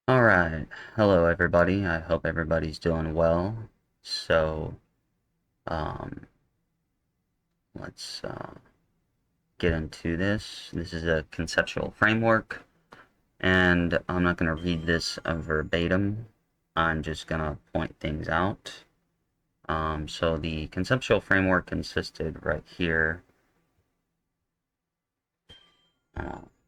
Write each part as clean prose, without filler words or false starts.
Alright, hello everybody. I hope everybody's doing well. So, um, let's get into this. This is a conceptual framework, and I'm not going to read this verbatim. I'm just going to point things out. So the conceptual framework consisted right here,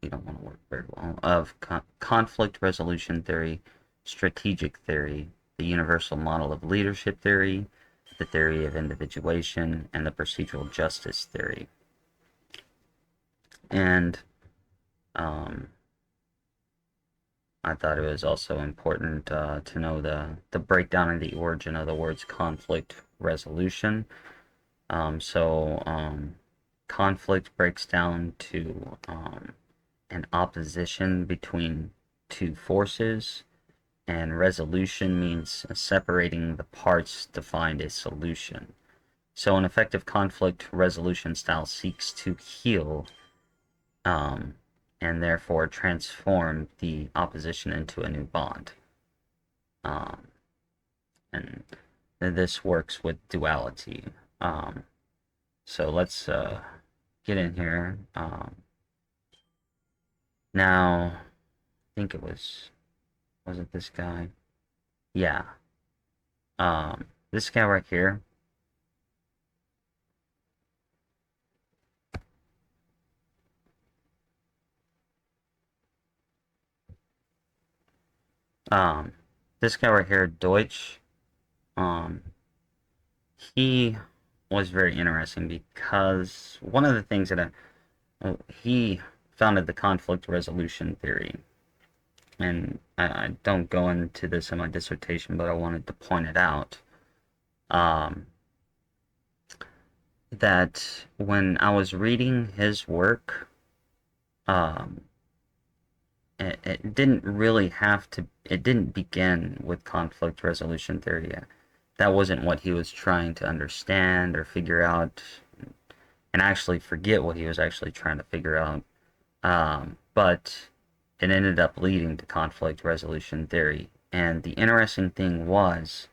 you don't want to work very well, of conflict resolution theory, strategic theory, the universal model of leadership theory, the theory of individuation, and the procedural justice theory. And um, I thought it was also important to know the breakdown and the origin of the words conflict resolution. Conflict breaks down to an opposition between two forces, and resolution means separating the parts to find a solution. So an effective conflict resolution style seeks to heal um, and therefore transform the opposition into a new bond. Um, and this works with duality. Um, so let's get in here. Now, I think was it this guy? Yeah. This guy right here. Um, this guy right here, Deutsch. Um, he was very interesting because one of the things that he founded the conflict resolution theory, and I don't go into this in my dissertation, but I wanted to point it out. Um, that when I was reading his work, um, it didn't really have to, it didn't begin with conflict resolution theory. That wasn't what he was trying to understand or figure out, and actually forget what he was actually trying to figure out. But it ended up leading to conflict resolution theory. And the interesting thing was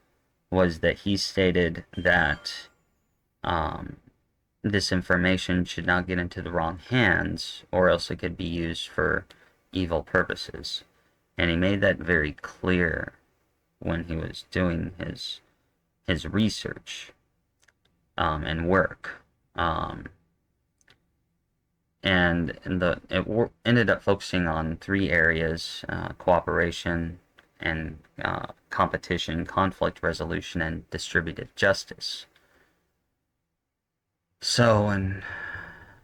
that he stated that um, this information should not get into the wrong hands, or else it could be used for evil purposes. And he made that very clear when he was doing his research and work. Um, and it ended up focusing on three areas: cooperation and competition, conflict resolution, and distributive justice. So, and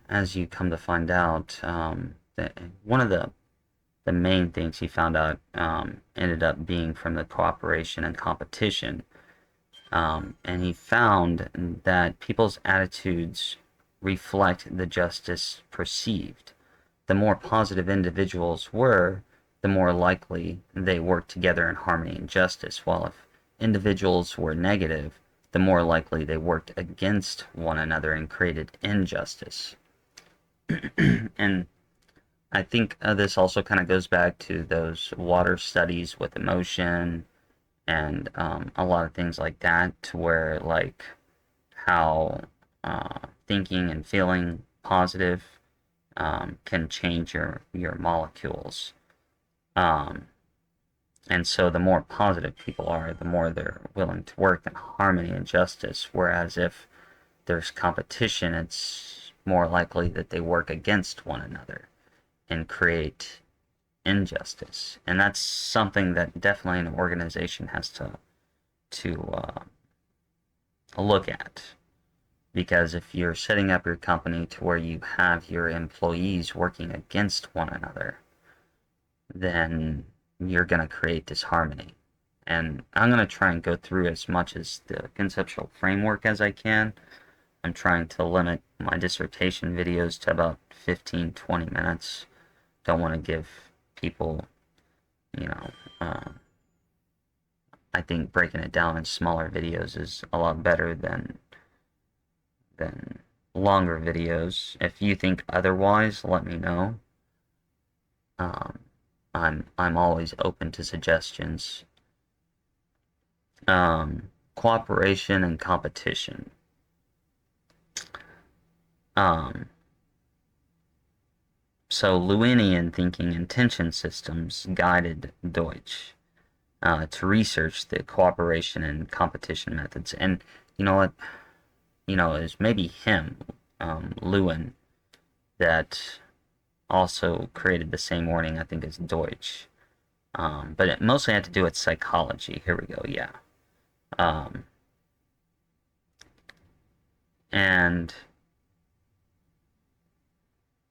as you come to find out, one of the main things he found out ended up being from the cooperation and competition. And he found that people's attitudes reflect the justice perceived. The more positive individuals were, the more likely they worked together in harmony and justice, while if individuals were negative, the more likely they worked against one another and created injustice. And I think this also kind of goes back to those water studies with emotion and a lot of things like that, to where like how thinking and feeling positive can change your molecules. Um, and so the more positive people are, the more they're willing to work in harmony and justice. Whereas if there's competition, it's more likely that they work against one another and create injustice. And that's something that definitely an organization has to look at. Because if you're setting up your company to where you have your employees working against one another, then you're going to create disharmony. And I'm going to try and go through as much as the conceptual framework as I can. I'm trying to limit my dissertation videos to about 15-20 minutes. Don't want to give people, you know, I think breaking it down in smaller videos is a lot better than longer videos. If you think otherwise, let me know. Um, I'm always open to suggestions. Cooperation and competition. Um, so Lewinian thinking intention systems guided Deutsch to research the cooperation and competition methods. And you know what? You know, it's maybe him, Lewin, that also created the same wording, I think, as Deutsch. But it mostly had to do with psychology. Here we go, yeah. Um, and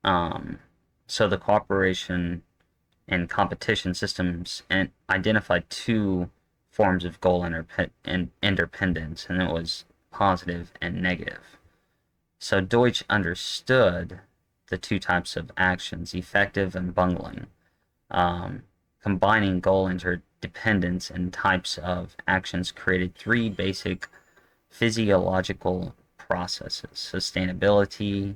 um, so the cooperation and competition systems and identified two forms of goal interdependence, and it was positive and negative. So Deutsch understood the two types of actions, effective and bungling, um, combining goal interdependence and types of actions created three basic physiological processes: sustainability.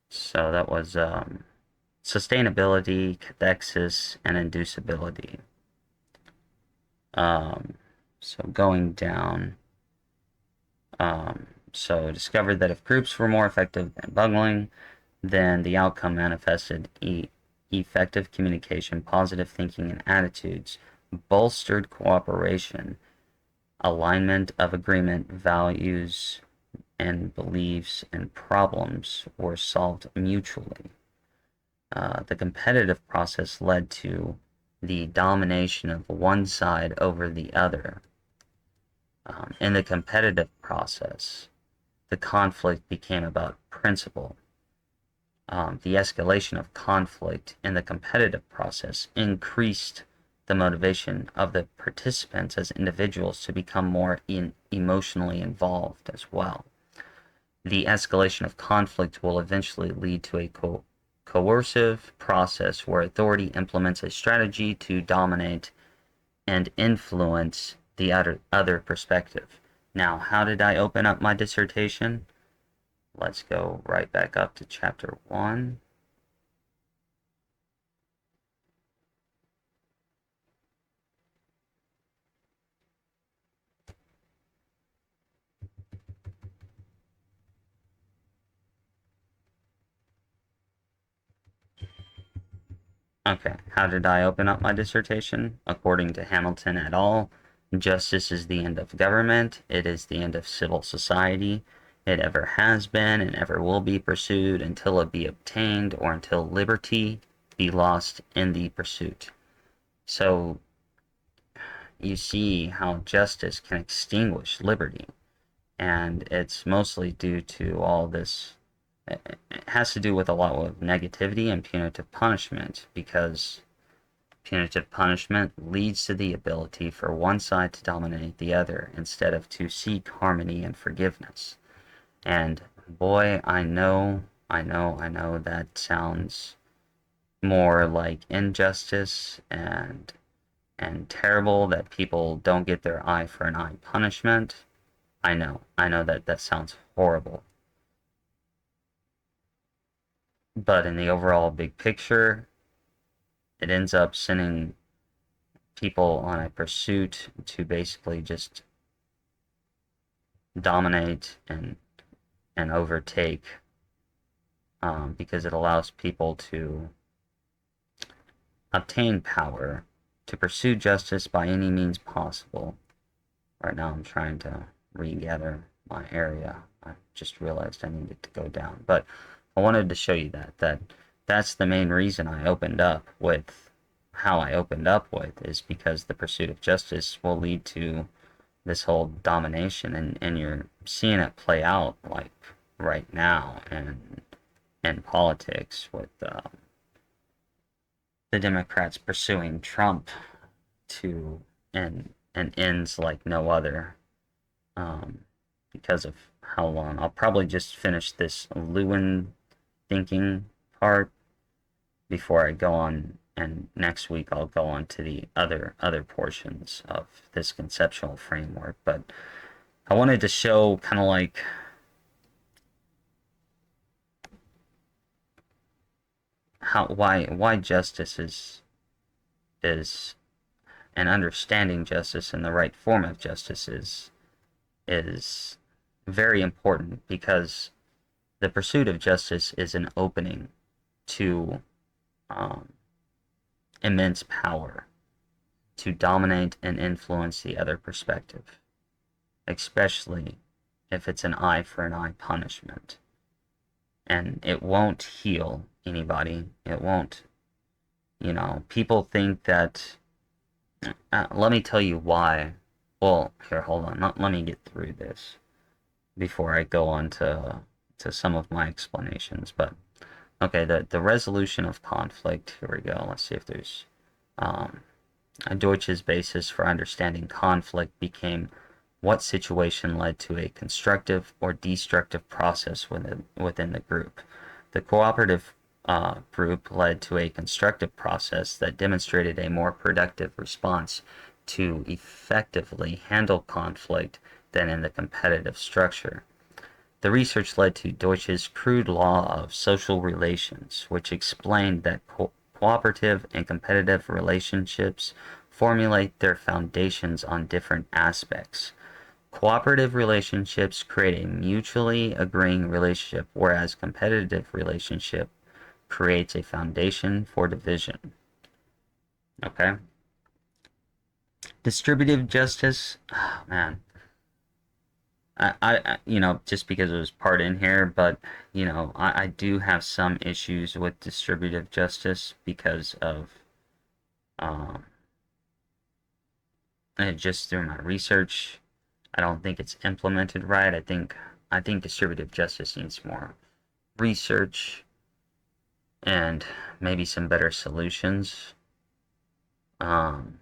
So that was sustainability, cathexis, and inducibility. Um, so going down, so discovered that if groups were more effective than bungling, then the outcome manifested effective communication, positive thinking, and attitudes, bolstered cooperation, alignment of agreement, values, and beliefs and problems were solved mutually. The competitive process led to the domination of one side over the other. In the competitive process, the conflict became about principle. The escalation of conflict in the competitive process increased the motivation of the participants as individuals to become more emotionally involved as well. The escalation of conflict will eventually lead to a coercive process where authority implements a strategy to dominate and influence the other perspective. Now, how did I open up my dissertation? Let's go right back up to chapter 1. Okay, how did I open up my dissertation? According to Hamilton et al., justice is the end of government, it is the end of civil society, it ever has been and ever will be pursued until it be obtained or until liberty be lost in the pursuit. So you see how justice can extinguish liberty, and it's mostly due to all this. It has to do with a lot of negativity and punitive punishment, because punitive punishment leads to the ability for one side to dominate the other instead of to seek harmony and forgiveness. And boy, I know that sounds more like injustice and terrible, that people don't get their eye for an eye punishment. I know that sounds horrible. But in the overall big picture, it ends up sending people on a pursuit to basically just dominate and overtake, because it allows people to obtain power, to pursue justice by any means possible. Right now I'm trying to regather my area. I just realized I needed to go down. But I wanted to show you that's the main reason I opened up with how I opened up with, is because the pursuit of justice will lead to this whole domination, and you're seeing it play out like right now in politics with the Democrats pursuing Trump to and ends like no other, because of how long. I'll probably just finish this Lewin thinking part before I go on, and next week I'll go on to the other portions of this conceptual framework. But I wanted to show kind of like how why justice is and understanding justice and the right form of justice is very important, because the pursuit of justice is an opening to um, immense power to dominate and influence the other perspective, especially if it's an eye for an eye punishment. And it won't heal anybody. It won't, people think that. Let me tell you why. Well, here, hold on. Let me get through this before I go on to some of my explanations. But okay, the resolution of conflict. Here we go. Let's see if there's um, Deutsch's basis for understanding conflict became what situation led to a constructive or destructive process within the group. The cooperative group led to a constructive process that demonstrated a more productive response to effectively handle conflict than in the competitive structure. The research led to Deutsch's crude law of social relations, which explained that cooperative and competitive relationships formulate their foundations on different aspects. Cooperative relationships create a mutually agreeing relationship, whereas competitive relationship creates a foundation for division. Okay? Distributive justice, oh, man. Just because it was part in here, but, I do have some issues with distributive justice because of, um, just through my research. I don't think it's implemented right. I think distributive justice needs more research and maybe some better solutions. Um,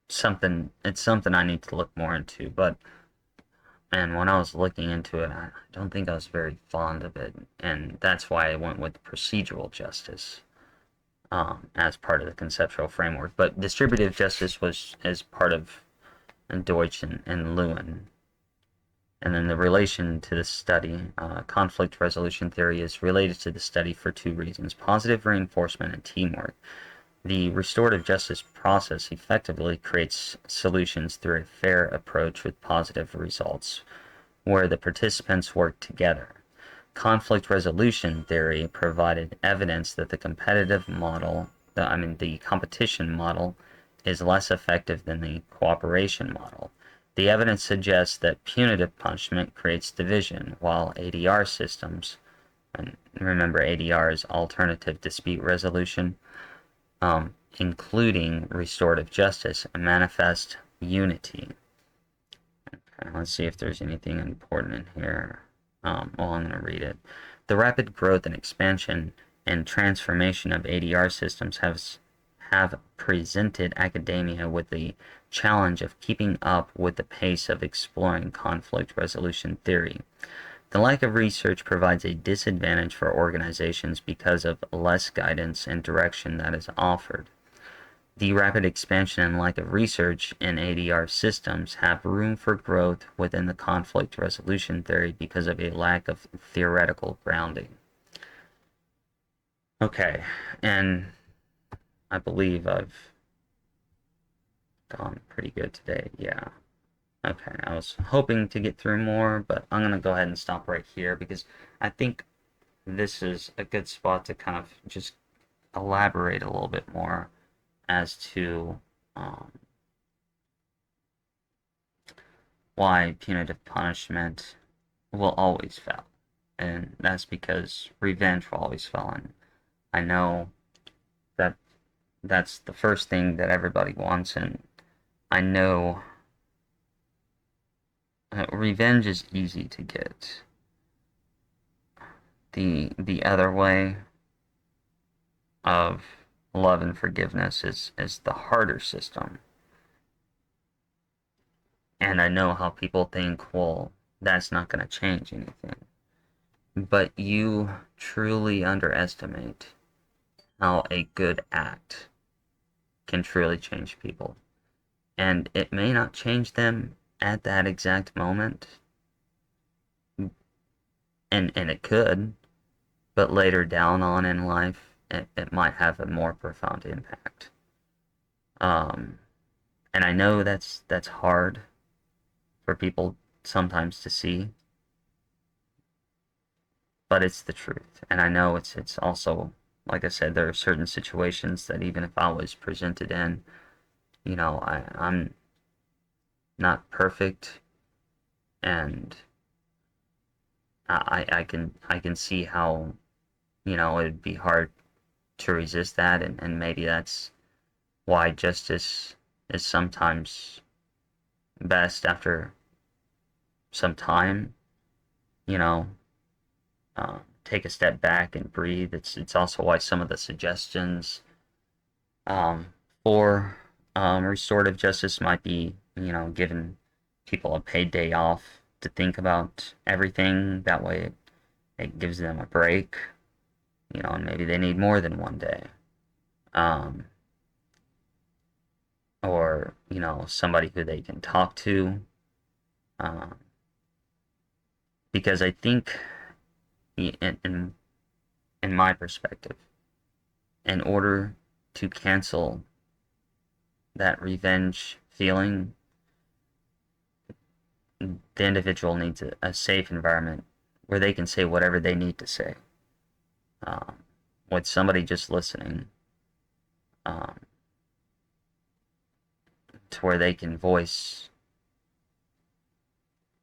it's something I need to look more into, but and when I was looking into it, I don't think I was very fond of it, and that's why I went with procedural justice as part of the conceptual framework. But distributive justice was as part of Deutsch and Lewin. And then the relation to the study, conflict resolution theory is related to the study for two reasons: positive reinforcement and teamwork. The restorative justice process effectively creates solutions through a fair approach with positive results, where the participants work together. Conflict resolution theory provided evidence that the competitive model, the competition model, is less effective than the cooperation model. The evidence suggests that punitive punishment creates division, while ADR systems, and remember ADR is alternative dispute resolution, including restorative justice, manifest unity. Okay, let's see if there's anything important in here. I'm going to read it. The rapid growth and expansion and transformation of ADR systems have presented academia with the challenge of keeping up with the pace of exploring conflict resolution theory. The lack of research provides a disadvantage for organizations because of less guidance and direction that is offered. The rapid expansion and lack of research in ADR systems have room for growth within the conflict resolution theory because of a lack of theoretical grounding. Okay, and I believe I've gone pretty good today. Yeah. Okay, I was hoping to get through more, but I'm going to go ahead and stop right here because I think this is a good spot to kind of just elaborate a little bit more as to why punitive punishment will always fail. And that's because revenge will always fail. And I know that that's the first thing that everybody wants, and I know revenge is easy to get. The other way of love and forgiveness is the harder system. And I know how people think, well, that's not going to change anything. But you truly underestimate how a good act can truly change people. And it may not change them at that exact moment, and it could, but later down on in life, it might have a more profound impact. Um, and I know that's hard for people sometimes to see, but it's the truth. And I know it's also, like I said, there are certain situations that even if I was presented in, I'm not perfect, and I can see how it'd be hard to resist that, and maybe that's why justice is sometimes best after some time. You know, take a step back and breathe. It's also why some of the suggestions um, for restorative justice might be giving people a paid day off to think about everything. That way, it gives them a break. And maybe they need more than one day. Um, or somebody who they can talk to, um, because I think in my perspective, in order to cancel that revenge feeling, the individual needs a safe environment where they can say whatever they need to say, um, with somebody just listening, um, to where they can voice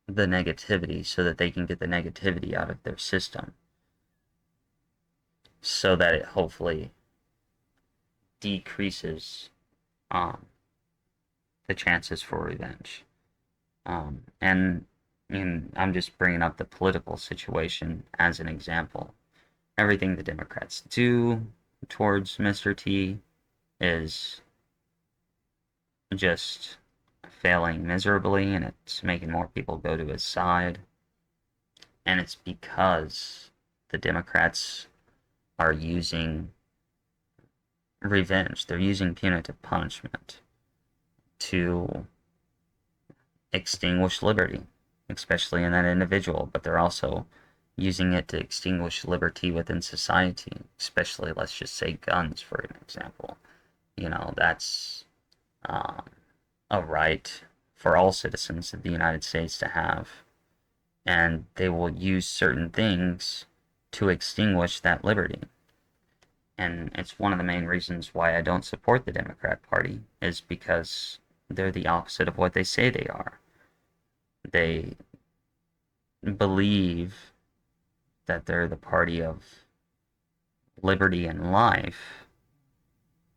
the negativity so that they can get the negativity out of their system, so that it hopefully decreases um, the chances for revenge. And I'm just bringing up the political situation as an example. Everything the Democrats do towards Mr. T is just failing miserably, and it's making more people go to his side. And it's because the Democrats are using revenge. They're using punitive punishment to extinguish liberty, especially in that individual, but they're also using it to extinguish liberty within society, especially, let's just say, guns, for an example. That's um, a right for all citizens of the United States to have, and they will use certain things to extinguish that liberty. And it's one of the main reasons why I don't support the Democrat Party, is because they're the opposite of what they say they are. They believe that they're the party of liberty and life,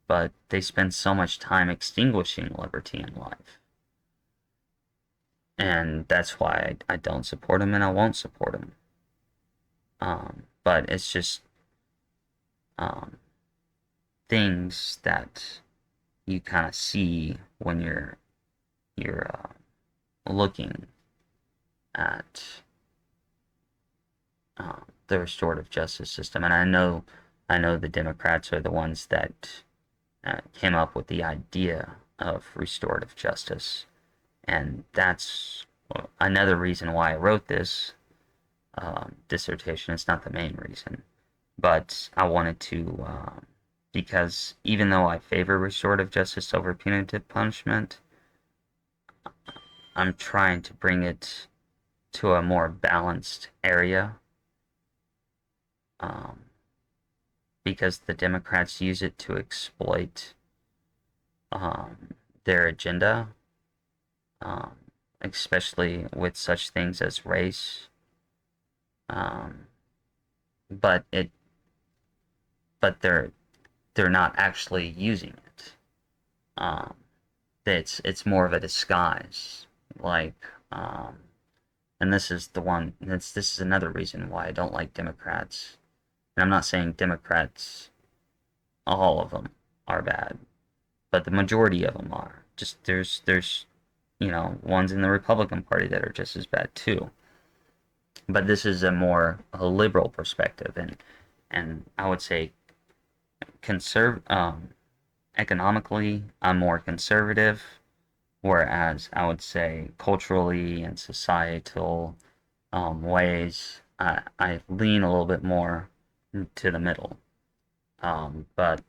but they spend so much time extinguishing liberty and life. And that's why I don't support them, and I won't support them. But it's just um, things that you kind of see when you're looking at the restorative justice system. And I know the Democrats are the ones that came up with the idea of restorative justice, and that's another reason why I wrote this dissertation. It's not the main reason, but I wanted to, because even though I favor restorative justice over punitive punishment, I'm trying to bring it to a more balanced area, um, because the Democrats use it to exploit their agenda, um, especially with such things as race. Um, but it, but they're not actually using it. Um, it's more of a disguise, like, and this is the one. This is another reason why I don't like Democrats. And I'm not saying Democrats, all of them, are bad, but the majority of them are. Just there's ones in the Republican Party that are just as bad too. But this is a liberal perspective, and I would say economically, I'm more conservative, Whereas I would say culturally and societal ways, I lean a little bit more to the middle. But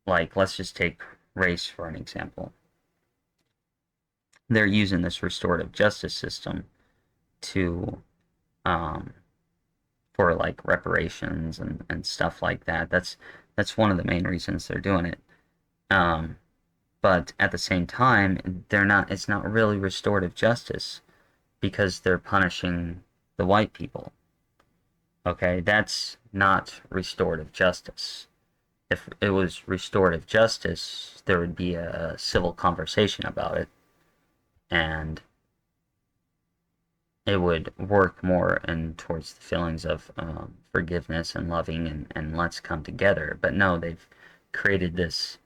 like, let's just take race for an example. They're using this restorative justice system to um, for like reparations and stuff like that. That's one of the main reasons they're doing it. Um, but at the same time, they're not. It's not really restorative justice because they're punishing the white people. Okay, that's not restorative justice. If it was restorative justice, there would be a civil conversation about it, and it would work more and towards the feelings of forgiveness and loving and let's come together. But no, they've created this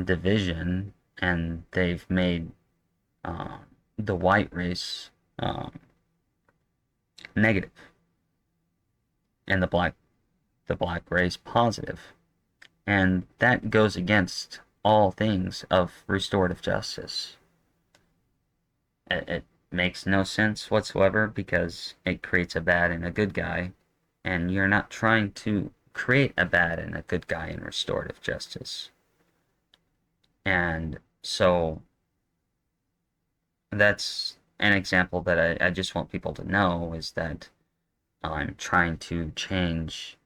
division and they've made uh, the white race um, negative and the black race positive, and that goes against all things of restorative justice. It makes no sense whatsoever because it creates a bad and a good guy, and you're not trying to create a bad and a good guy in restorative justice. And so that's an example that I just want people to know is that I'm trying to change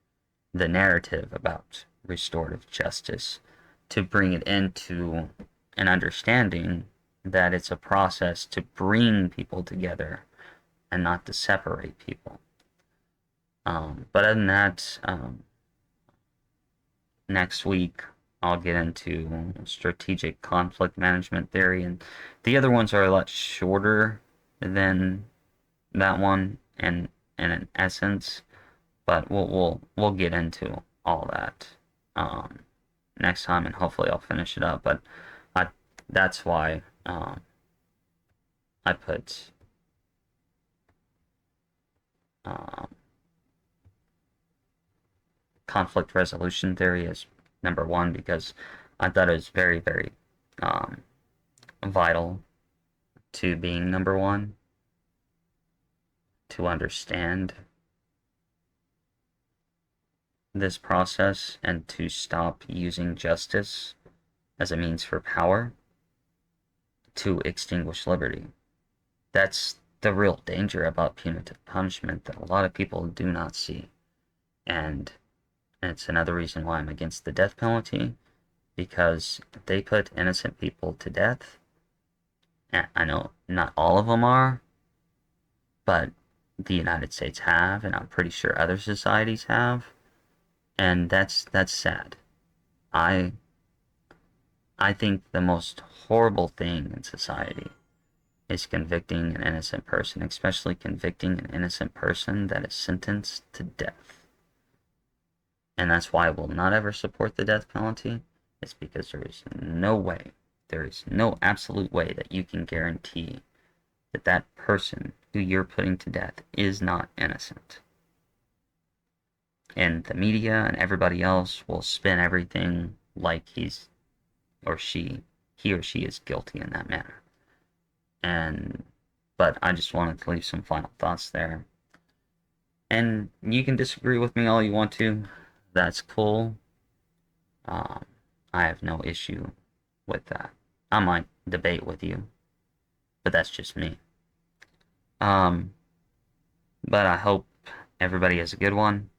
the narrative about restorative justice to bring it into an understanding that it's a process to bring people together and not to separate people. But other than that, next week I'll get into strategic conflict management theory, and the other ones are a lot shorter than that one, and in essence, but we'll get into all that um, next time, and hopefully I'll finish it up. But I that's why I put um, conflict resolution theory as number one because I thought it was very, very um, vital to being number one to understand this process and to stop using justice as a means for power to extinguish liberty. That's the real danger about punitive punishment that a lot of people do not see. And it's another reason why I'm against the death penalty, because they put innocent people to death. And I know not all of them are, but the United States have, and I'm pretty sure other societies have, and that's sad. I I think the most horrible thing in society is convicting an innocent person, especially convicting an innocent person that is sentenced to death. And that's why I will not ever support the death penalty. It's because there is no absolute way that you can guarantee that that person who you're putting to death is not innocent. And the media and everybody else will spin everything like he or she is guilty in that manner. But I just wanted to leave some final thoughts there. And you can disagree with me all you want to. That's cool. Um, I have no issue with that. I might debate with you, but that's just me. Um, but I hope everybody has a good one.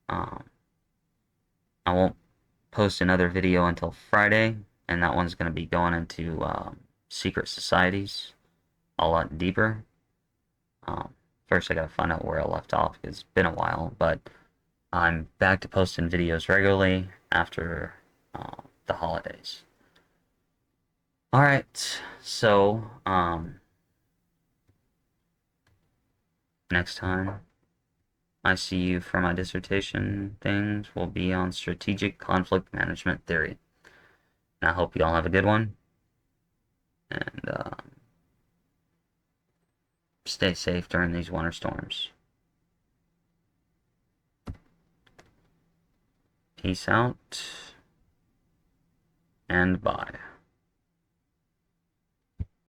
Um, I won't post another video until Friday, and that one's going to be going into secret societies a lot deeper. First, I got to find out where I left off. It's been a while, but I'm back to posting videos regularly after the holidays. Alright, so next time I see you for my dissertation things will be on strategic conflict management theory. And I hope you all have a good one. And stay safe during these winter storms. Peace out and bye.